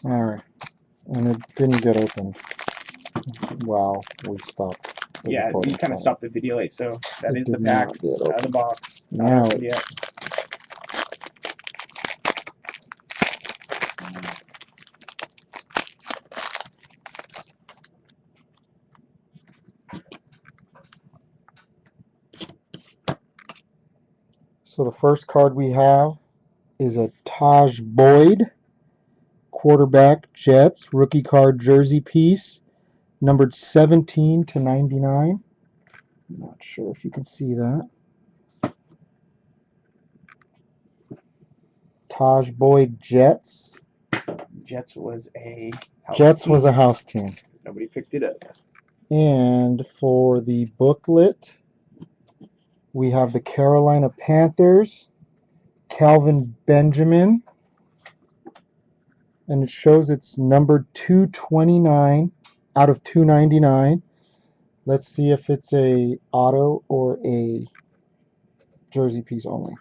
Alright. And it didn't get opened. Wow, we stopped the Yeah, we recording. kind of stopped the video late, so that It is the did pack not get out of the opened. box. Not Now opened yet. So the first card we have is a Taj Boyd, quarterback, Jets, rookie card jersey piece, numbered 17 to 99. Not sure if you can see that. Taj Boyd, Jets. Jets was a house Jets team. was a house team. Nobody picked it up. And for the booklet, we have the Carolina Panthers, Calvin Benjamin, and it shows it's numbered 229 out of 299. Let's see if it's a auto or a jersey piece only.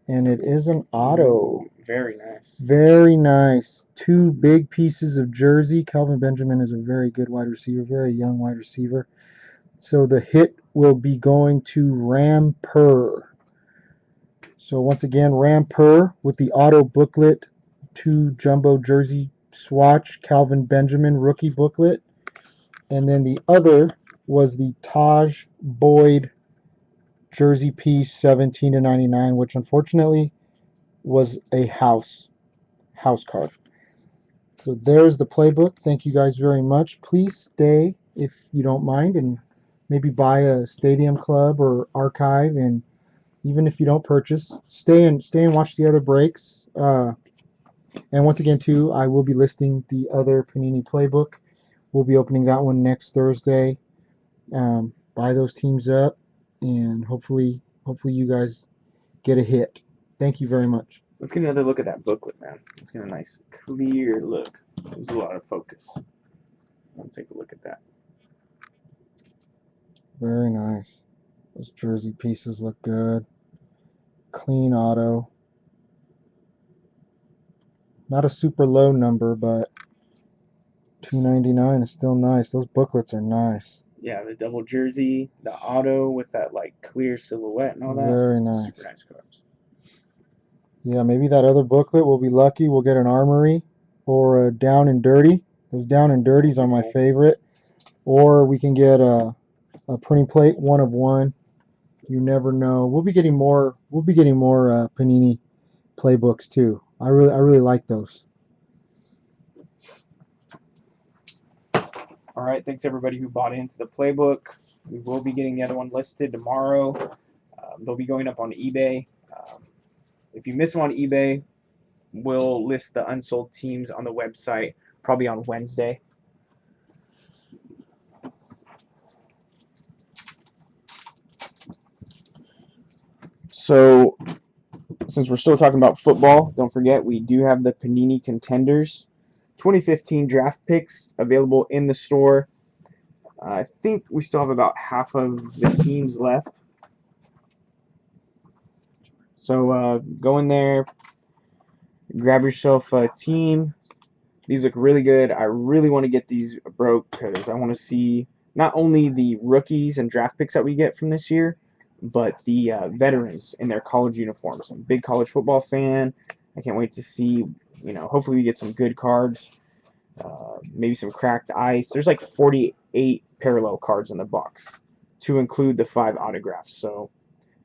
And it is an auto. Ooh, very nice. Very nice. Two big pieces of jersey. Calvin Benjamin is a very good wide receiver, very young wide receiver. So the hit will be going to Ramper. So once again, Ramper with the auto booklet, 2 jumbo jersey swatch, Calvin Benjamin rookie booklet. And then the other was the Taj Boyd jersey piece, 17 to 99, which unfortunately was a house card. So there's the playbook. Thank you guys very much. Please stay if you don't mind, and maybe buy a Stadium Club or Archive. And even if you don't purchase, stay and watch the other breaks. And once again, too, I will be listing the other Panini playbook. We'll be opening that one next Thursday. Buy those teams up, and hopefully you guys get a hit. Thank you very much. Let's get another look at that booklet, man. Let's get a nice clear look. There's a lot of focus. Let's take a look at that. Very nice. Those jersey pieces look good. Clean auto. Not a super low number, but $2.99 is still nice. Those booklets are nice. Yeah, the double jersey, the auto with that like clear silhouette and all that. Very nice. Super nice cards. Yeah, maybe that other booklet, we'll be lucky. We'll get an Armory or a Down and Dirty. Those Down and Dirties are my favorite. Or we can get a printing plate, 1 of 1. You never know. We'll be getting more. Panini playbooks too. I really like those. All right, thanks everybody who bought into the playbook. We will be getting the other one listed tomorrow. They'll be going up on eBay. If you miss them on eBay, we'll list the unsold teams on the website probably on Wednesday. So, since we're still talking about football, don't forget we do have the Panini Contenders 2015 draft picks available in the store. I think we still have about half of the teams left. So go in there, grab yourself a team. These look really good. I really want to get these broke because I want to see not only the rookies and draft picks that we get from this year, but the veterans in their college uniforms. I'm a big college football fan. I can't wait to see, hopefully we get some good cards, maybe some cracked ice. There's like 48 parallel cards in the box to include the 5 autographs. So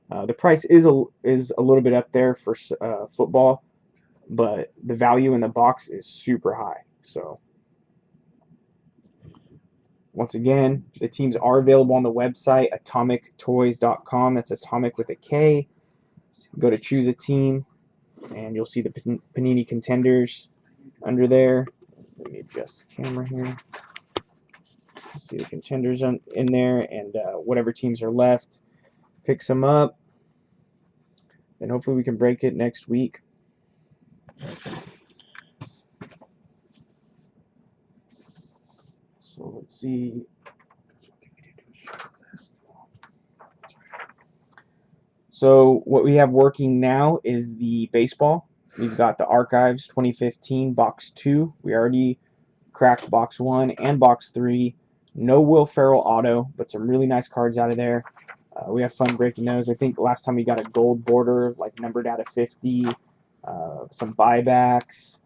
the price is a little bit up there for football, but the value in the box is super high. So once again, the teams are available on the website, atomictoys.com. That's atomic with a K. Go to choose a team, and you'll see the Panini Contenders under there. Let me adjust the camera here. See the Contenders in there, and whatever teams are left, pick some up, and hopefully we can break it next week. So let's see. So what we have working now is the baseball. we've got the Archives 2015 Box 2. We already cracked Box 1 and Box 3. No Will Ferrell auto, but some really nice cards out of there. We have fun breaking those. I think last time we got a gold border, like numbered out of 50, some buybacks,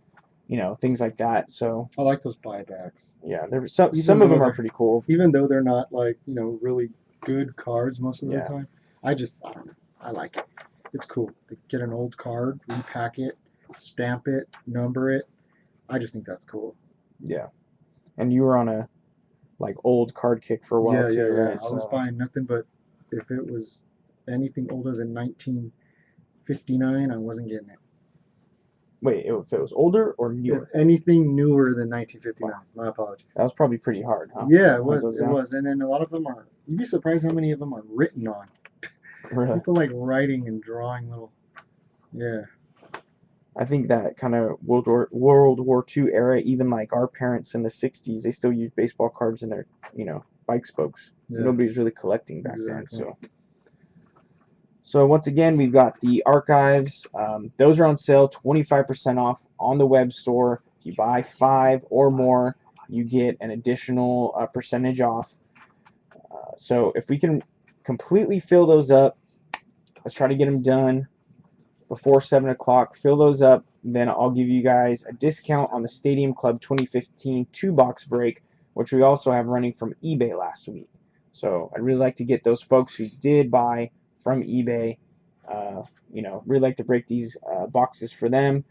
things like that. So I like those buybacks. yeah, some of them are pretty cool. Even though they're not like, really good cards most of the Yeah. time, I don't know. I like it. It's cool. To get an old card, repack it, stamp it, number it. I just think that's cool. Yeah. And you were on a old card kick for a while too, right? I was buying nothing but if it was anything older than 1959, I wasn't getting it. Wait, if it was older or newer? If anything newer than 1959, Wow. my apologies. That was probably pretty hard, huh? Yeah, it was. It was. And then a lot of them are, you'd be surprised how many of them are written on. Really? People like writing and drawing little, yeah. I think that kind of World War II era, even like our parents in the 60s, they still use baseball cards in their, bike spokes. Yeah. Nobody's really collecting back then. Exactly. So once again, we've got the Archives. Those are on sale, 25% off on the web store. If you buy 5 or more, you get an additional percentage off. So if we can completely fill those up, let's try to get them done before 7 o'clock. Fill those up, then I'll give you guys a discount on the Stadium Club 2015 2-box break, which we also have running from eBay last week. So I'd really like to get those folks who did buy from eBay, really like to break these boxes for them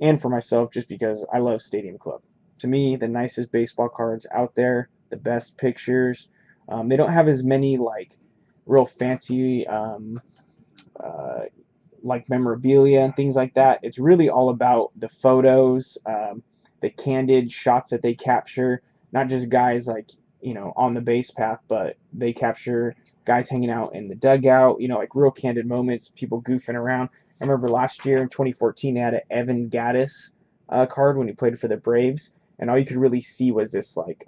and for myself, just because I love Stadium Club. To me, the nicest baseball cards out there, the best pictures. They don't have as many real fancy memorabilia and things like that. It's really all about the photos, the candid shots that they capture, not just guys on the base path, but they capture guys hanging out in the dugout, like real candid moments, people goofing around. I remember last year in 2014 they had an Evan Gattis card when he played for the Braves, and all you could really see was this like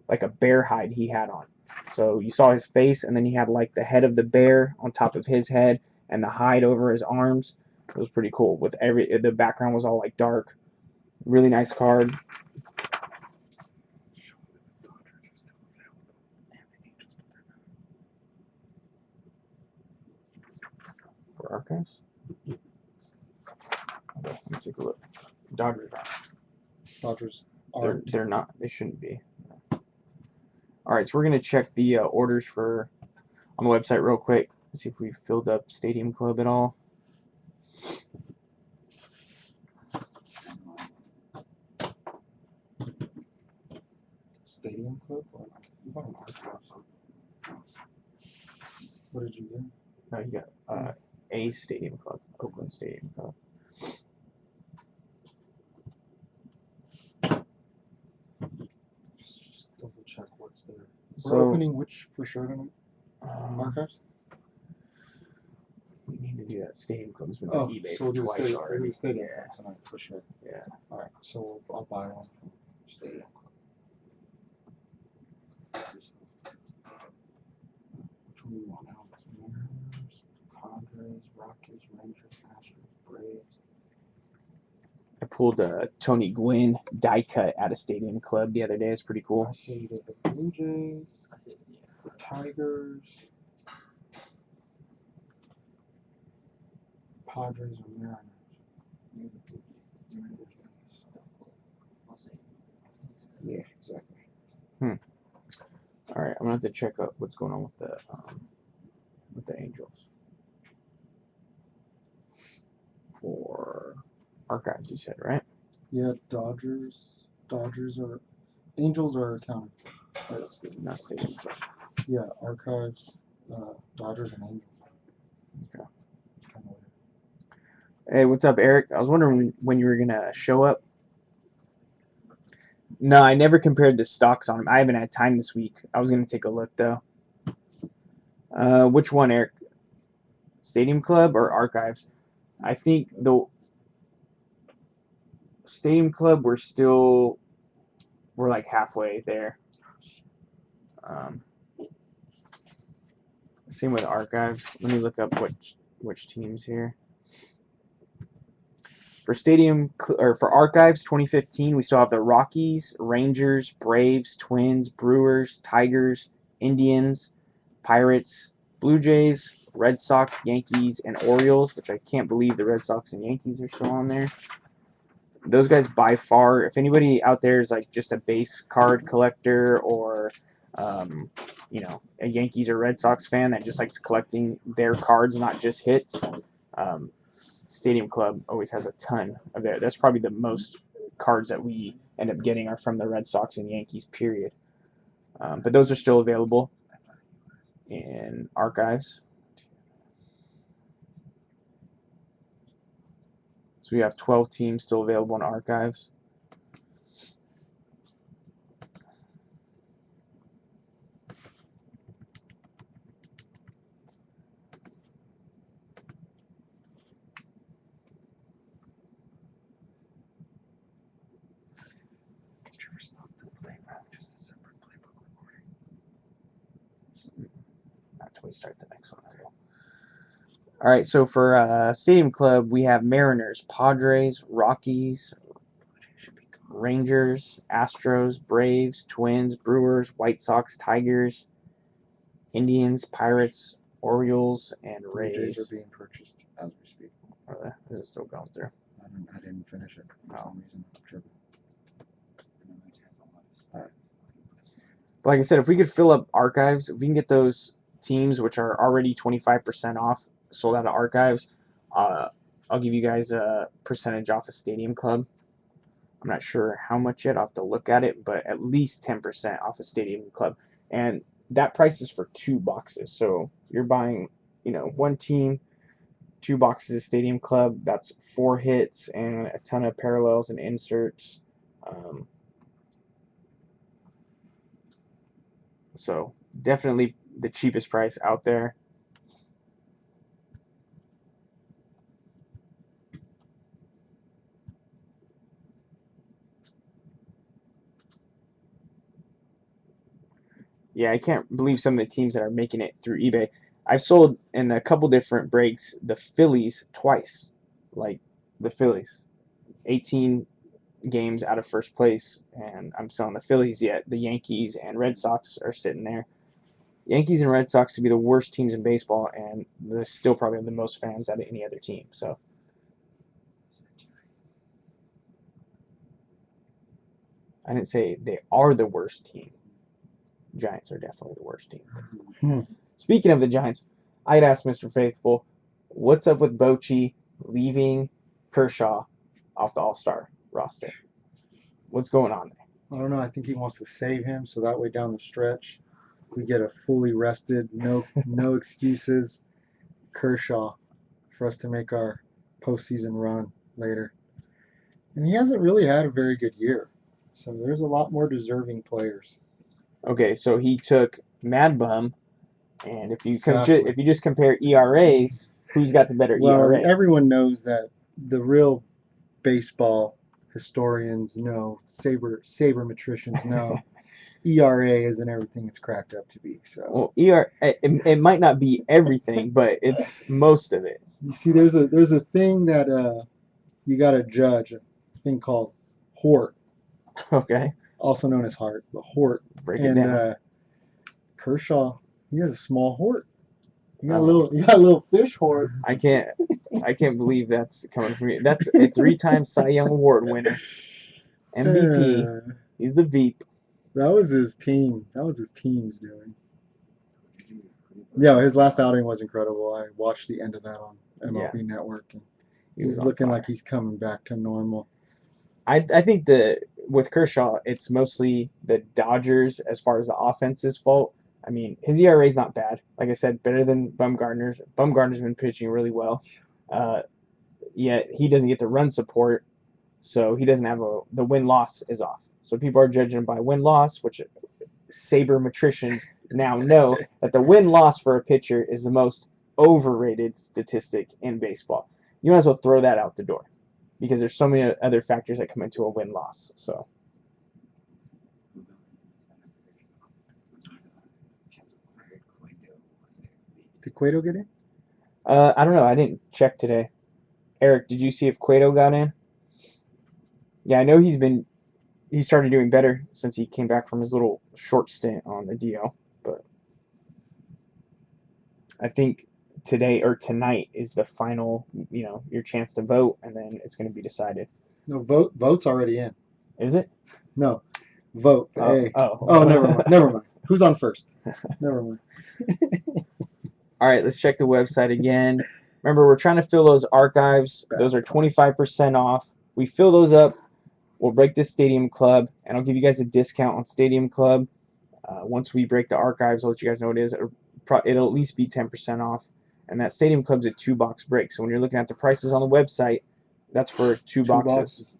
a bear hide he had on. So you saw his face, and then he had like the head of the bear on top of his head and the hide over his arms. It was pretty cool. The background was all like dark. Really nice card. For Archives? Okay, let me take a look. Dodgers aren't. They're not. They shouldn't be. All right, so we're gonna check the orders on the website real quick. Let's see if we filled up Stadium Club at all. Stadium Club? You bought an Archives. What did you get? No, you got a Stadium Club, Oakland Stadium Club. Just double check what's there. So, we're opening which for sure tonight? Archives? We need to do that Stadium Club's been Oh, eBay so we'll do twice already. Stadium Club tonight for sure. Yeah. All right, so I'll buy one from Stadium Club. Which one do you want now? Mariners, Padres, Rockies, Rangers, Astros, Braves. I pulled a Tony Gwynn die cut out of Stadium Club the other day. It's pretty cool. I see that the Blue Jays, the Tigers, Padres, or Mariners. Yeah, exactly. All right, I'm gonna have to check up what's going on with the Angels for Archives. You said, right? Yeah, Angels are accounted. That's not Stadium Club. Yeah, Archives, Dodgers, and Angels. Okay. It's kind of weird. Hey, what's up, Eric? I was wondering when you were gonna show up. No, I never compared the stocks on them. I haven't had time this week. I was gonna take a look though. Which one, Eric? Stadium Club or Archives? I think the Stadium Club we're like halfway there. Same with Archives. Let me look up which teams here. For for archives 2015, we still have the Rockies, Rangers, Braves, Twins, Brewers, Tigers, Indians, Pirates, Blue Jays, Red Sox, Yankees, and Orioles, which I can't believe the Red Sox and Yankees are still on there. Those guys by far, if anybody out there is like just a base card collector or a Yankees or Red Sox fan that just likes collecting their cards, not just hits, Stadium Club always has a ton of there. That's probably the most cards that we end up getting are from the Red Sox and Yankees, period. But those are still available in archives. So we have 12 teams still available in archives. Not until we start the next one. All right, so for Stadium Club, we have Mariners, Padres, Rockies, Rangers, Astros, Braves, Twins, Brewers, White Sox, Tigers, Indians, Pirates, Orioles, and Rays. Blue Jays are being purchased as we speak. Is it still going through? I didn't finish it for some reason. Sure. But like I said, if we could fill up archives, if we can get those teams which are already 25% off, sold out of archives, I'll give you guys a percentage off a Stadium Club. I'm not sure how much yet. I'll have to look at it, but at least 10% off a Stadium Club. And that price is for 2 boxes. So you're buying, one team, 2 boxes of Stadium Club. That's 4 hits and a ton of parallels and inserts. So definitely the cheapest price out there. Yeah, I can't believe some of the teams that are making it through eBay. I've sold in a couple different breaks the Phillies twice. Like the Phillies. 18 games out of first place, and I'm selling the Phillies, yet the Yankees and Red Sox are sitting there. Yankees and Red Sox to be the worst teams in baseball, and they're still probably the most fans out of any other team. So I didn't say they are the worst team. Giants are definitely the worst team. Speaking of the Giants, I'd ask Mr. Faithful, what's up with Bochy leaving Kershaw off the All-Star roster? What's going on there? I don't know. I think he wants to save him so that way down the stretch we get a fully rested, no excuses Kershaw for us to make our postseason run later. And he hasn't really had a very good year. So there's a lot more deserving players. Okay, so he took Mad Bum, and if you Exactly. if you just compare ERAs, who's got the better ERA? Everyone knows that the real baseball historians know, sabermetricians know, ERA isn't everything it's cracked up to be. So Well, it might not be everything, but it's most of it. you see, there's a thing that you got to judge, a thing called Hort, Okay, also known as Hart, but Hort. break it down. Kershaw, he has a small Hort. You got a little fish Hort. I can't believe that's coming from you. That's a 3-time Cy Young Award winner, MVP. He's the Veep. That was his team. That was his team's doing. Yeah, his last outing was incredible. I watched the end of that on MLB Network, and he's looking like he's coming back to normal. I think with Kershaw, it's mostly the Dodgers as far as the offense's fault. I mean, his ERA is not bad. Like I said, better than Bumgarner's. Bumgarner's been pitching really well. Yet he doesn't get the run support, so he doesn't have the win-loss is off. So people are judging him by win-loss, which sabermetricians now know that the win-loss for a pitcher is the most overrated statistic in baseball. You might as well throw that out the door because there's so many other factors that come into a win-loss. So. Did Cueto get in? I don't know. I didn't check today. Eric, did you see if Cueto got in? Yeah, I know he started doing better since he came back from his little short stint on the DL, but I think today or tonight is the final, your chance to vote, and then it's going to be decided. No, vote's already in. Is it? No, vote. Oh, Oh, never mind. Never mind. Who's on first? Never mind. All right, let's check the website again. Remember, we're trying to fill those archives. Those are 25% off. We fill those up. We'll break this Stadium Club, and I'll give you guys a discount on Stadium Club. Once we break the archives, I'll let you guys know what it is. It'll at least be 10% off. And that Stadium Club's a 2-box break. So when you're looking at the prices on the website, that's for two boxes.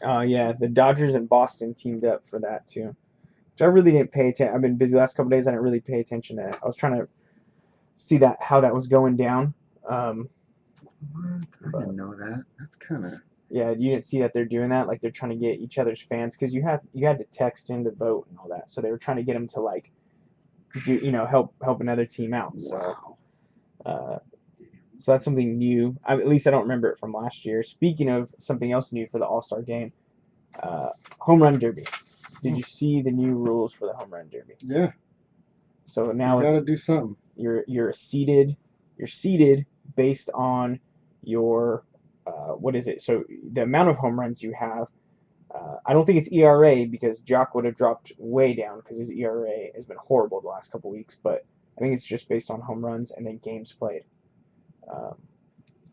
Yeah, the Dodgers and Boston teamed up for that too. Which I really didn't pay attention. I've been busy the last couple days. I didn't really pay attention to that. I was trying to see how that was going down. I didn't know that. That's kind of. Yeah, you didn't see that they're doing that. Like they're trying to get each other's fans because you had to text in to vote and all that. So they were trying to get them to like do help another team out. So, Wow. So that's something new. At least I don't remember it from last year. Speaking of something else new for the All-Star game, home run derby. Did you see the new rules for the home run derby? Yeah. So now you got to do something. You're seated based on your what is it? So the amount of home runs you have. I don't think it's ERA because Jock would have dropped way down because his ERA has been horrible the last couple weeks. But I think it's just based on home runs and then games played.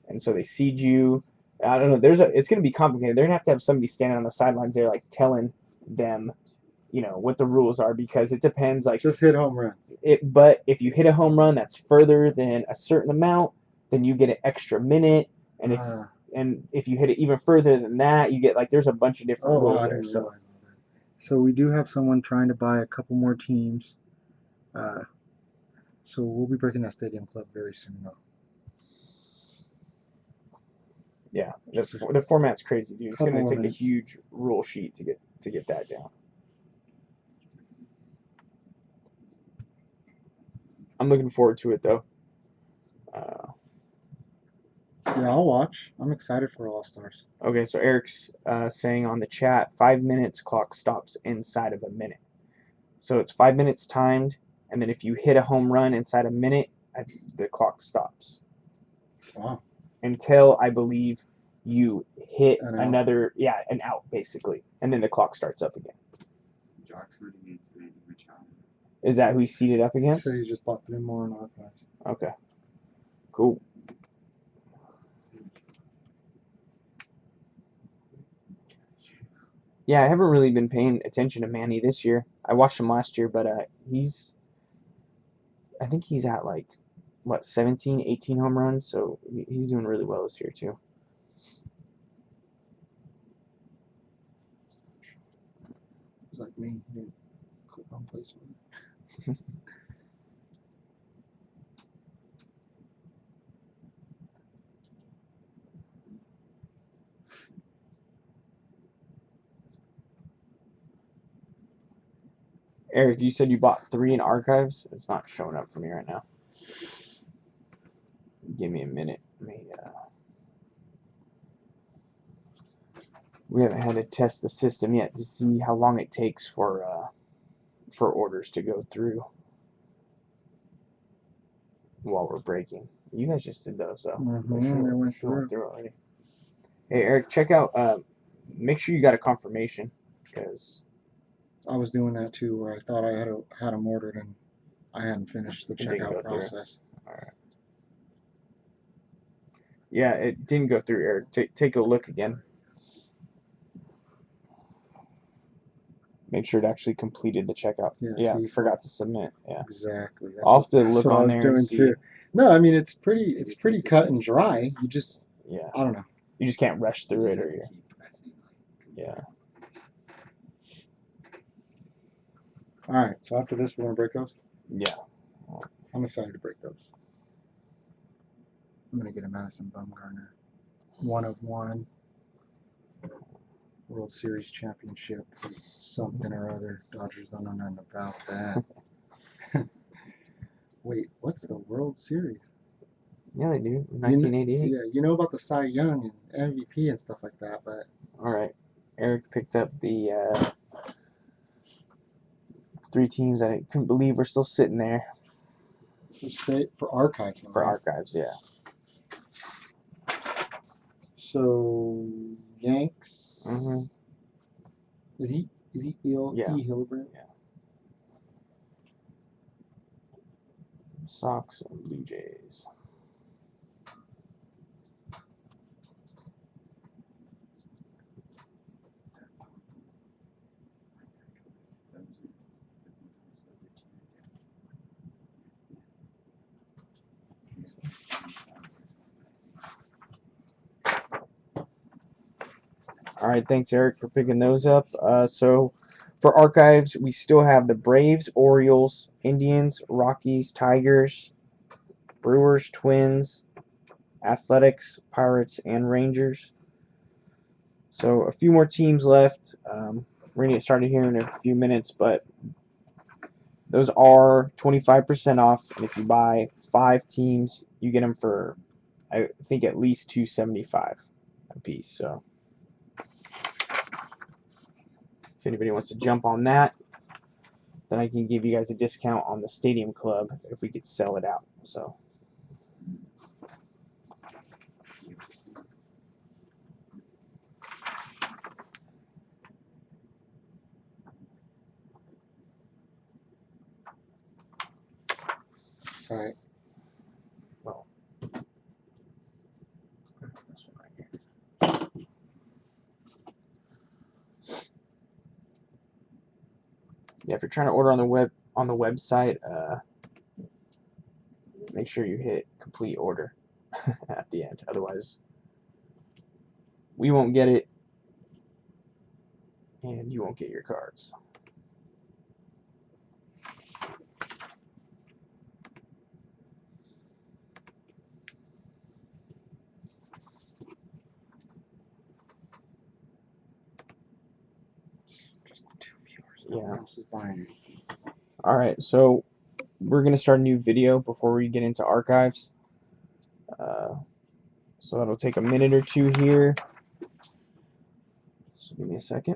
And so they seed you. I don't know. It's going to be complicated. They're going to have somebody standing on the sidelines there, like telling them, what the rules are because it depends. Like just hit home runs. But if you hit a home run that's further than a certain amount, then you get an extra minute. And if you hit it even further than that, you get there's a bunch of different rules there. So we do have someone trying to buy a couple more teams. So we'll be breaking that Stadium Club very soon, though. Yeah, the format's crazy, dude. It's going to take a huge rule sheet to get that down. I'm looking forward to it, though. Yeah, I'll watch. I'm excited for All-Stars. Okay, so Eric's saying on the chat, 5 minutes clock stops inside of a minute. So it's 5 minutes timed, and then if you hit a home run inside a minute, the clock stops. Wow. Until I believe you hit an out basically, and then the clock starts up again. Is that who he seated up against? So he just bought 3 more in archives. Okay. Cool. Yeah, I haven't really been paying attention to Manny this year. I watched him last year, but I think he's at 17, 18 home runs, so he's doing really well this year too. He's like me. He didn't click on placement. Eric, you said you bought 3 in archives. It's not showing up for me right now. Give me a minute. We haven't had to test the system yet to see how long it takes for orders to go through while we're breaking. You guys just did those, though. They went through already. Hey, Eric, check out. Make sure you got a confirmation because I was doing that too, where I thought I had them ordered and I hadn't finished the checkout process. All right. Yeah, it didn't go through, Eric. Take a look again. Make sure it actually completed the checkout. Yeah, forgot to submit. Yeah, exactly. I'll have to look on there and see. No, I mean it's pretty cut and dry. You just I don't know. You just can't rush through it, or yeah. All right. So after this, we're gonna break those. Yeah. I'm excited to break those. I'm gonna get a Madison Bumgarner. 1/1. World Series championship. Something or other. Dodgers don't know nothing about that. Wait, what's the World Series? Yeah, they do. 1988. Yeah, you know about the Cy Young and MVP and stuff like that, but All right. Eric picked up the 3 teams that I couldn't believe were still sitting there for archives. for Right? archives. Yeah. So Yanks. Mm-hmm. Is he Yeah. Hildebrand? Yeah. Sox and Blue Jays. All right, thanks Eric for picking those up. So for archives, we still have the Braves, Orioles, Indians, Rockies, Tigers, Brewers, Twins, Athletics, Pirates, and Rangers. So a few more teams left. We're gonna get started here in a few minutes, but those are 25% off, and if you buy 5 teams, you get them for, I think, at least $275 a piece. So if anybody wants to jump on that, then I can give you guys a discount on the Stadium Club if we could sell it out. So. All right. Well, this one right here. Yeah, if you're trying to order on the website, make sure you hit complete order at the end. Otherwise, we won't get it, and you won't get your cards. Just the 2 viewers. Yeah. No one else is buying it. All right, so we're gonna start a new video before we get into archives. So that'll take a minute or two here. So give me a second.